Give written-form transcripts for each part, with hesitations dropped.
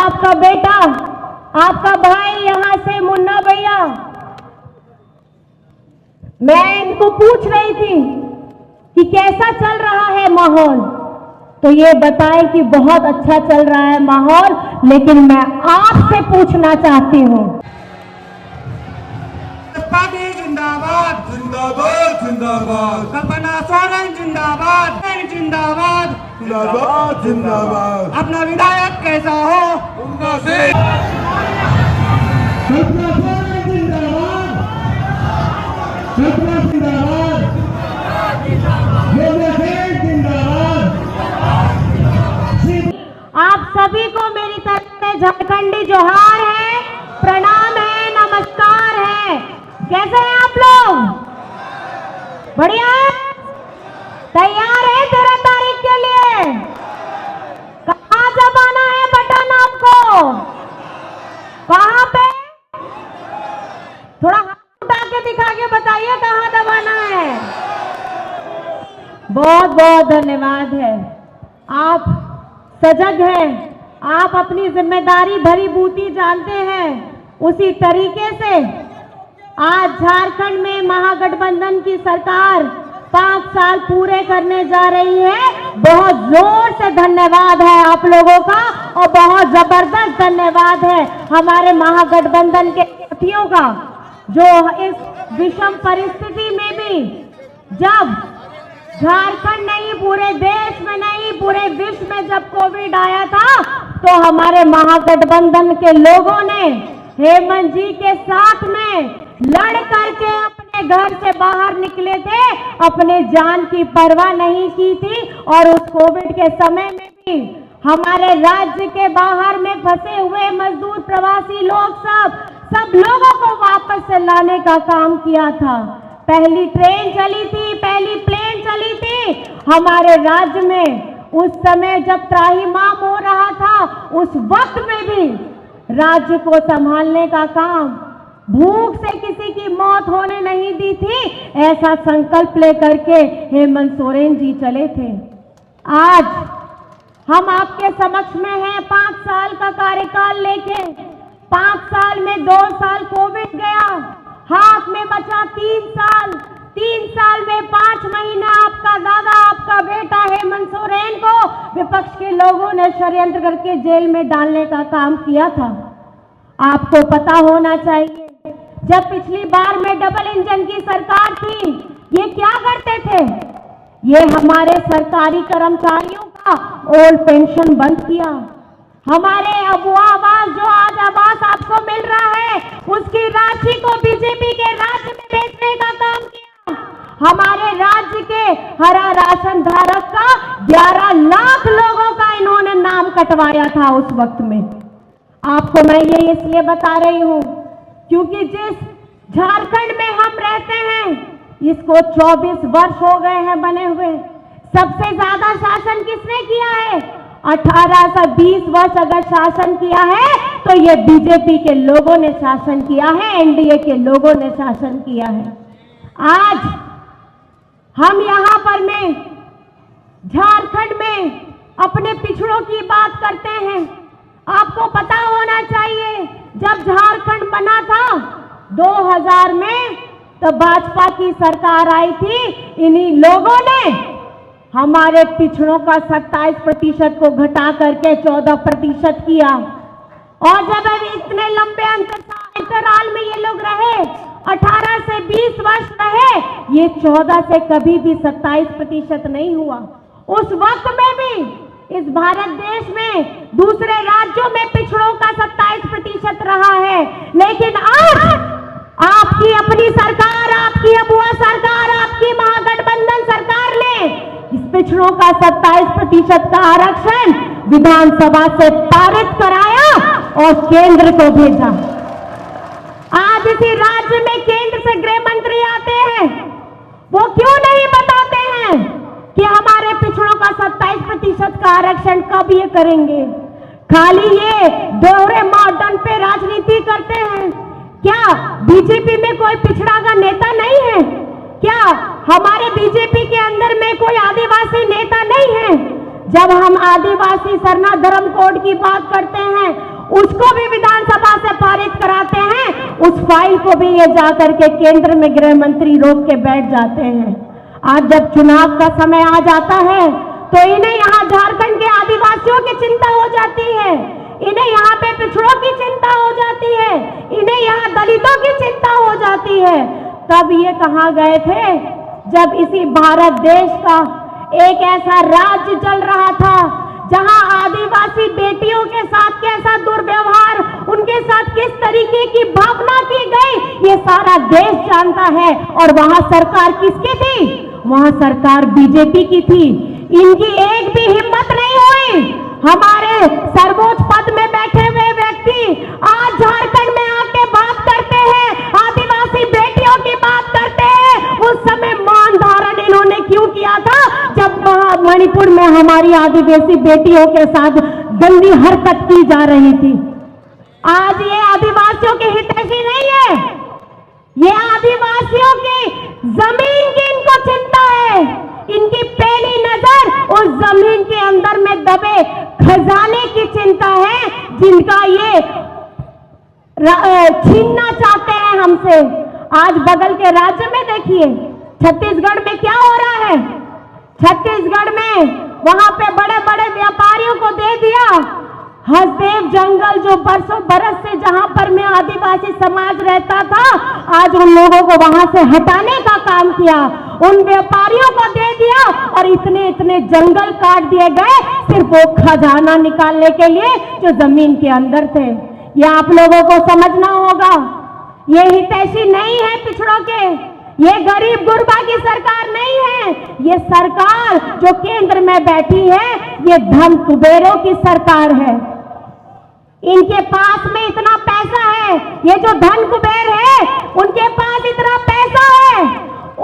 आपका बेटा, आपका भाई यहाँ से मुन्ना भैया, मैं इनको पूछ रही थी कि कैसा चल रहा है माहौल, तो ये बताएं कि बहुत अच्छा चल रहा है माहौल। लेकिन मैं आपसे पूछना चाहती हूँ, जिंदाबाद जिंदाबाद जिंदाबाद, कल्पना सोरेन जिंदाबाद जिंदाबाद जिंदाबाद जिंदाबाद। अपना विधायक कैसा हो उनका से कल्पना सोरेन जिंदाबाद, कल्पना जिंदाबाद, जिंदाबाद। आप सभी को मेरी तरफ से झारखंडी जोहार है, प्रणाम है, नमस्कार है। कैसे हैं आप लोग? बढ़िया है? तैयार है 13 तारीख के लिए? कहाँ दबाना है बटन आपको? कहाँ पे? थोड़ा हाथ उठा के दिखा के बताइए कहाँ दबाना है। बहुत बहुत धन्यवाद है। आप सजग हैं, आप अपनी जिम्मेदारी भरी बूती जानते हैं। उसी तरीके से आज झारखंड में महागठबंधन की सरकार 5 साल पूरे करने जा रही है। बहुत जोर से धन्यवाद है आप लोगों का और बहुत जबरदस्त धन्यवाद है हमारे महागठबंधन के साथियों का, जो इस विषम परिस्थिति में भी, जब झारखंड नहीं पूरे देश में नहीं पूरे विश्व में जब कोविड आया था, तो हमारे महागठबंधन के लोगों ने हेमंत जी के साथ में लड़ करके अपने घर से बाहर निकले थे, अपने जान की परवाह नहीं की थी। और उस कोविड के समय में भी हमारे राज्य के बाहर में फंसे हुए मजदूर प्रवासी लोग सब लोगों को वापस से लाने का काम किया था। पहली ट्रेन चली थी, पहली प्लेन चली थी हमारे राज्य में। उस समय जब त्राहिमाम हो रहा था, उस वक्त में भी राज्य को संभालने का काम, भूख से किसी की मौत होने नहीं दी थी, ऐसा संकल्प लेकर के हेमंत सोरेन जी चले थे। आज हम आपके समक्ष में हैं 5 साल का कार्यकाल लेके। 5 साल में 2 साल कोविड गया, हाथ में बचा 3 साल। 3 साल में 5 महीने आपका दादा, आपका बेटा हेमंत सोरेन को विपक्ष के लोगों ने षड्यंत्र करके जेल में डालने का काम किया था। आपको पता होना चाहिए, जब पिछली बार में डबल इंजन की सरकार थी, ये क्या करते थे? ये हमारे सरकारी कर्मचारियों का ओल्ड पेंशन बंद किया। हमारे अबुआ आवास, जो आज आवास आपको मिल रहा है, उसकी राशि को बीजेपी के राज्य में बेचने का काम किया। हमारे राज्य के हरा राशन धारक का 11 लाख लोगों का इन्होंने नाम कटवाया था उस वक्त में। आपको मैं ये इसलिए बता रही हूँ क्योंकि जिस झारखंड में हम रहते हैं, इसको 24 वर्ष हो गए हैं बने हुए। सबसे ज्यादा शासन किसने किया है? 18 से 20 वर्ष अगर शासन किया है तो ये बीजेपी के लोगों ने शासन किया है, एनडीए के लोगों ने शासन किया है। आज हम यहाँ पर में झारखंड में अपने पिछड़ों की बात करते हैं। आपको पता होना चाहिए, जब झारखंड बना था 2000 में, तो भाजपा की सरकार आई थी, इन्हीं लोगों ने हमारे पिछड़ों का 27% को घटा करके 14% किया। और जब इतने लंबे अंतराल में ये लोग रहे, 18 से 20 वर्ष रहे, ये 14 से कभी भी 27% नहीं हुआ। उस वक्त में भी इस भारत देश में दूसरे राज्यों में पिछड़ों का 27% रहा है, लेकिन आज आपकी अपनी सरकार, आपकी अबुआ सरकार, आपकी महागठबंधन सरकार ने इस पिछड़ों का 27% का आरक्षण विधानसभा से पारित कराया और केंद्र को भेजा। आज इसी राज्य में केंद्र से गृह मंत्री आते हैं, वो क्यों नहीं बताते हैं कि हमारे पिछड़ों का 27% का आरक्षण कब ये करेंगे? खाली ये दोहरे मॉडर्न पे राजनीति करते हैं। क्या बीजेपी में कोई पिछड़ा का नेता नहीं है? क्या हमारे बीजेपी के अंदर में कोई आदिवासी नेता नहीं है? जब हम आदिवासी सरना धर्म कोड की बात करते हैं, उसको भी विधानसभा से पारित कराते हैं, उस फाइल को भी ये जाकर के केंद्र में गृह मंत्री रोक के बैठ जाते हैं। आज जब चुनाव का समय आ जाता है तो इन्हें यहाँ झारखंड के आदिवासियों की चिंता हो जाती है, इन्हें यहाँ पे पिछड़ों की चिंता हो जाती है, इन्हें यहाँ दलितों की चिंता हो जाती है। तब ये कहाँ गए थे जब इसी भारत देश का एक ऐसा राज्य चल रहा था जहां आदिवासी बेटियों के साथ कैसा दुर्व्यवहार, उनके साथ किस तरीके की भावना की गई, ये सारा देश जानता है। और वहां सरकार किसकी थी? वहां सरकार बीजेपी की थी। इनकी एक भी हिम्मत नहीं हुई। हमारे सर्वोच्च पद में बैठे हुए व्यक्ति आज झारखंड में आके बात करते हैं, आदिवासी बेटियों की बात करते हैं। उस समय मान धारण इन्होंने क्यों किया था जब मणिपुर में हमारी आदिवासी बेटियों के साथ गंदी हरकत की जा रही थी? आज ये आदिवासियों के हितैषी नहीं है, ये आदिवासियों की जमीन की इनको चिंता है। इनकी पहली नजर उस जमीन के अंदर में दबे खजाने की चिंता है, जिनका ये छीनना चाहते हैं हमसे। आज बगल के राज्य में देखिए, छत्तीसगढ़ में क्या हो रहा है। छत्तीसगढ़ में वहां पे बड़े बड़े व्यापारियों को दे दिया हसदेव जंगल, जो बरसों बरस से जहां पर में आदिवासी समाज रहता था, आज उन लोगों को वहां से हटाने का काम किया, उन व्यापारियों को दे दिया और इतने इतने जंगल काट दिए गए सिर्फ वो खजाना निकालने के लिए जो जमीन के अंदर थे। ये आप लोगों को समझना होगा, ये हितैषी नहीं है पिछड़ों के, ये गरीब गुरबा की सरकार नहीं है। ये सरकार जो केंद्र में बैठी है, ये धन कुबेरों की सरकार है। इनके पास में इतना पैसा है, ये जो धन कुबेर है उनके पास इतना पैसा है,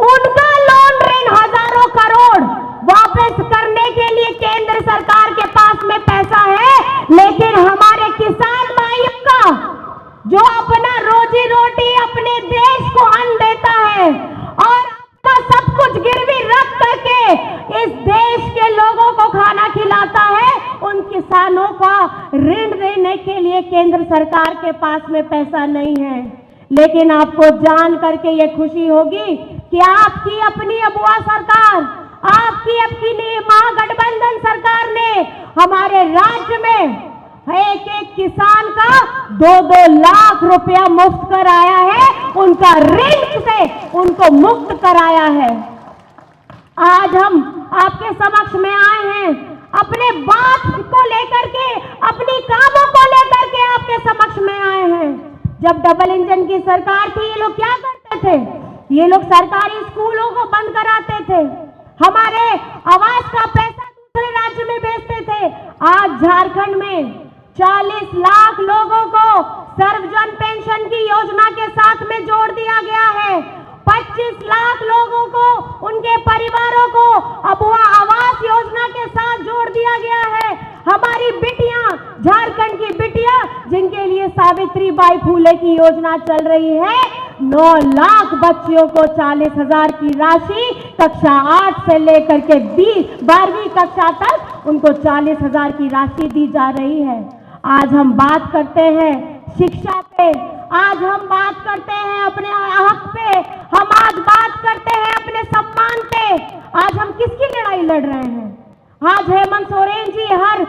उनका लोन ऋण हजारों करोड़ वापस करने के लिए केंद्र सरकार के पास में पैसा है। लेकिन हमारे किसान भाइयों का जो अपना रोजी रोटी अपने देश को अन्न देता है और अपना सब कुछ गिरवी रख करके इस देश के लोगों को खाना खिलाता है, उन किसानों का ऋण देने के लिए केंद्र सरकार के पास में पैसा नहीं है। लेकिन आपको जान करके ये खुशी होगी कि आपकी अपनी अबुआ सरकार, आपकी अपनी महागठबंधन सरकार ने हमारे राज्य में एक एक किसान का 2-2 लाख रुपया मुफ्त कराया है, उनका ऋण से उनको मुक्त कराया है। आज हम आपके समक्ष में आए हैं अपने बात को लेकर के, अपनी कामों को लेकर के आपके समक्ष में आए हैं। जब डबल इंजन की सरकार थी, ये लोग क्या करते थे? ये लोग सरकारी स्कूलों को बंद कराते थे, हमारे आवास का पैसा दूसरे राज्य में भेजते थे। आज झारखंड में 40 लाख लोगों को सर्वजन पेंशन की योजना के साथ में जोड़ दिया गया है। 25 लाख लोगों को, उनके परिवारों को अबुआ आवास योजना के साथ जोड़ दिया गया है। हमारी बिटियां, झारखंड की बिटियां जिनके लिए सावित्रीबाई फुले की योजना चल रही है, 9 लाख बच्चियों को 40,000 की राशि कक्षा 8 से लेकर के 12वीं कक्षा तक उनको 40,000 की राशि दी जा रही है। आज हम बात करते हैं शिक्षा पे, आज हम बात करते हैं अपने हक पे, हम आज बात करते हैं अपने सम्मान पे। आज हम किसकी लड़ाई लड़ रहे हैं? आज हेमंत सोरेन जी हर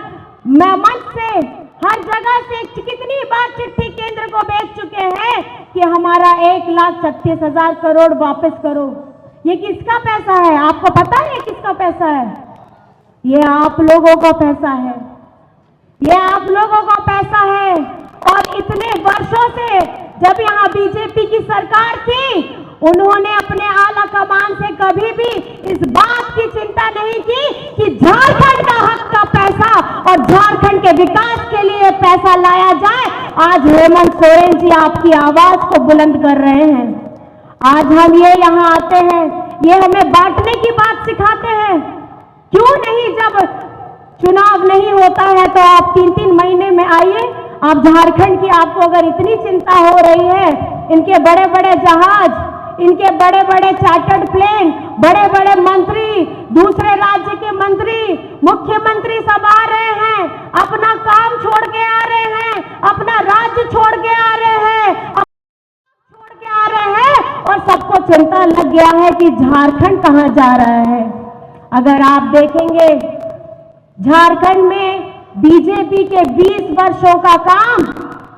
मंच से, हर जगह से कितनी बार चिट्ठी केंद्र को भेज चुके हैं कि हमारा 1,36,000 करोड़ वापस करो। ये किसका पैसा है? आपको पता है ये किसका पैसा है? ये आप लोगों का पैसा है, ये आप लोगों का पैसा है। और इतने वर्षों से जब यहाँ बीजेपी की सरकार थी, उन्होंने अपने आला कमान से कभी भी इस बात की चिंता नहीं की कि झारखंड का हक का पैसा और झारखंड के विकास के लिए पैसा लाया जाए। आज हेमंत सोरेन जी आपकी आवाज को बुलंद कर रहे हैं। आज हम ये यहाँ आते हैं, ये हमें बांटने की बात सिखाते हैं। क्यों नहीं, जब चुनाव नहीं होता है तो आप 3-3 महीने में आइए। आप झारखंड की, आपको अगर इतनी चिंता हो रही है, इनके बड़े बड़े जहाज, इनके बड़े बड़े चार्टर्ड प्लेन, बड़े बड़े मंत्री, दूसरे राज्य के मंत्री, मुख्यमंत्री सब आ रहे हैं, अपना काम छोड़ के आ रहे हैं, अपना राज्य छोड़ के आ रहे हैं, और सबको चिंता लग गया है कि झारखंड कहां जा रहा है। अगर आप देखेंगे झारखंड में बीजेपी के 20 वर्षों का काम,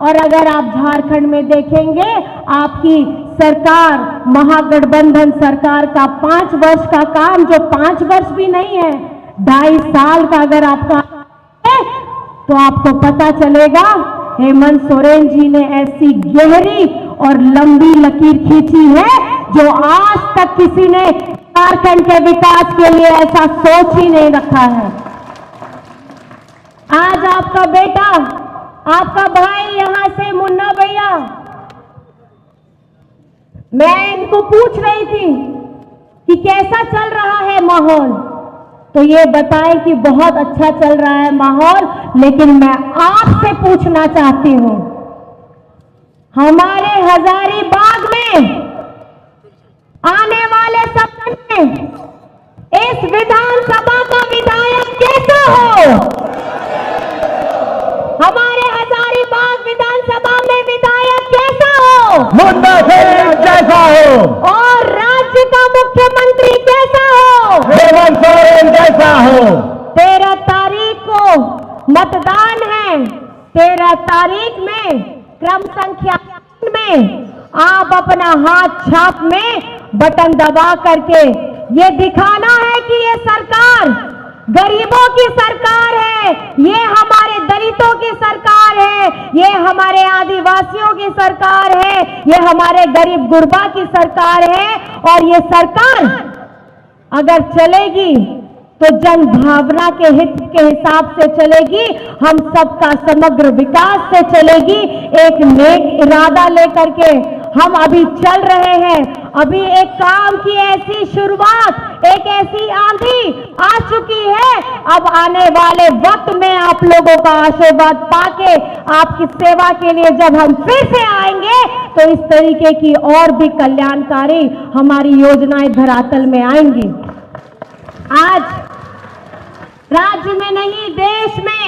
और अगर आप झारखंड में देखेंगे आपकी सरकार महागठबंधन सरकार का 5 वर्ष का काम, जो 5 वर्ष भी नहीं है, 2.5 साल का अगर आपका है, तो आपको पता चलेगा हेमंत सोरेन जी ने ऐसी गहरी और लंबी लकीर खींची है जो आज तक किसी ने झारखंड के विकास के लिए ऐसा सोच ही नहीं रखा है। आज आपका बेटा, आपका भाई यहां से मुन्ना भैया, मैं इनको पूछ रही थी कि कैसा चल रहा है माहौल, तो ये बताएं कि बहुत अच्छा चल रहा है माहौल। लेकिन मैं आपसे पूछना चाहती हूं, हमारे हजारीबाग में आने वाले सत्र में इस विधानसभा का विधायक कैसा हो? हमारे हजारीबाग विधानसभा में विधायक कैसा हो? मुन्ना सोरेन जैसा हो। और राज्य का मुख्यमंत्री कैसा हो? हेमंत सोरेन जैसा हो। 13 तारीख को मतदान है। 13 तारीख में क्रम संख्या में आप अपना हाथ छाप में बटन दबा करके ये दिखाना है कि ये सरकार गरीबों की सरकार है, ये हमारे दलितों की सरकार है, ये हमारे आदिवासियों की सरकार है, ये हमारे गरीब गुरबा की सरकार है। और ये सरकार अगर चलेगी तो जन भावना के हित के हिसाब से चलेगी, हम सबका समग्र विकास से चलेगी, एक नेक इरादा लेकर के हम अभी चल रहे हैं। अभी एक काम की ऐसी शुरुआत, एक ऐसी आंधी आ चुकी है। अब आने वाले वक्त में आप लोगों का आशीर्वाद पाके आपकी सेवा के लिए जब हम फिर से आएंगे तो इस तरीके की और भी कल्याणकारी हमारी योजनाएं धरातल में आएंगी। आज राज्य में नहीं, देश में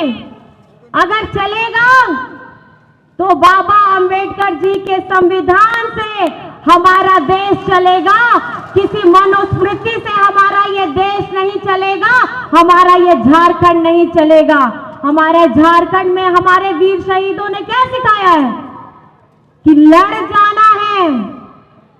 अगर चलेगा तो बाबा अंबेडकर जी के संविधान से हमारा देश चलेगा। किसी मनुस्मृति से हमारा ये देश नहीं चलेगा, हमारा ये झारखंड नहीं चलेगा। हमारे झारखंड में हमारे वीर शहीदों ने क्या सिखाया है कि लड़ जाना है,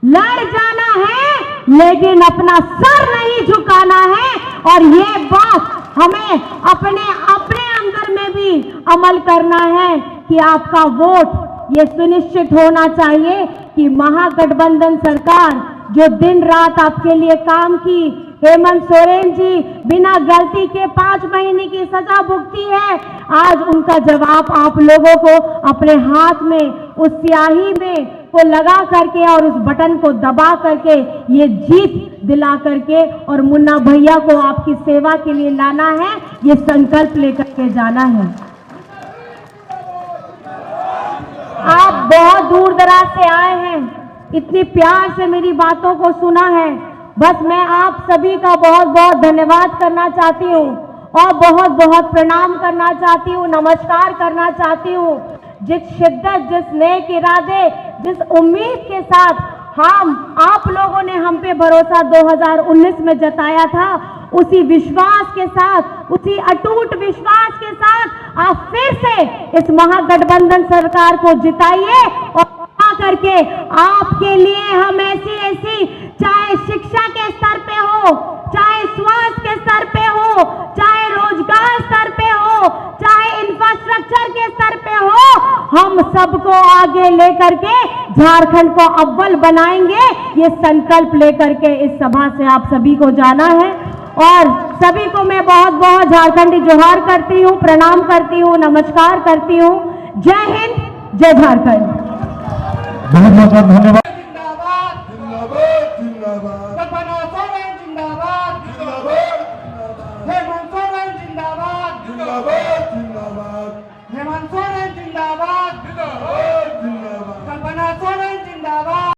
लड़ जाना है, लेकिन अपना सर नहीं झुकाना है। और ये बात हमें अपने अंदर में भी अमल करना है कि आपका वोट ये सुनिश्चित होना चाहिए कि महागठबंधन सरकार जो दिन रात आपके लिए काम की, हेमंत सोरेन जी बिना गलती के 5 महीने की सजा भुगती है, आज उनका जवाब आप लोगों को अपने हाथ में उस स्याही में को लगा करके और उस बटन को दबा करके ये जीत दिला करके और मुन्ना भैया को आपकी सेवा के लिए लाना है, ये संकल्प लेकर के जाना है। आप बहुत दूर दराज से आए हैं, इतनी प्यार से मेरी बातों को सुना है। बस मैं आप सभी का बहुत बहुत धन्यवाद करना चाहती हूँ और बहुत बहुत प्रणाम करना चाहती हूँ, नमस्कार करना चाहती हूँ। जिस शिद्दत, जिस नेक इरादे, जिस उम्मीद के साथ आप लोगों ने हम पे भरोसा 2019 में जताया था, उसी विश्वास के साथ, उसी अटूट विश्वास के साथ आप फिर से इस महागठबंधन सरकार को जिताइए और करके आपके लिए हम ऐसी चाहे शिक्षा के स्तर पे हो, चाहे स्वास्थ्य के स्तर पे हो, चाहे रोजगार स्तर पे हो, चाहे इंफ्रास्ट्रक्चर के स्तर पे हो, हम सबको आगे लेकर के झारखंड को अव्वल बनाएंगे। ये संकल्प लेकर के इस सभा से आप सभी को जाना है। और सभी को मैं बहुत बहुत झारखंडी जोहार करती हूँ, प्रणाम करती हूँ, नमस्कार करती हूँ। जय हिंद, जय झारखंड। बहुत बहुत धन्यवाद।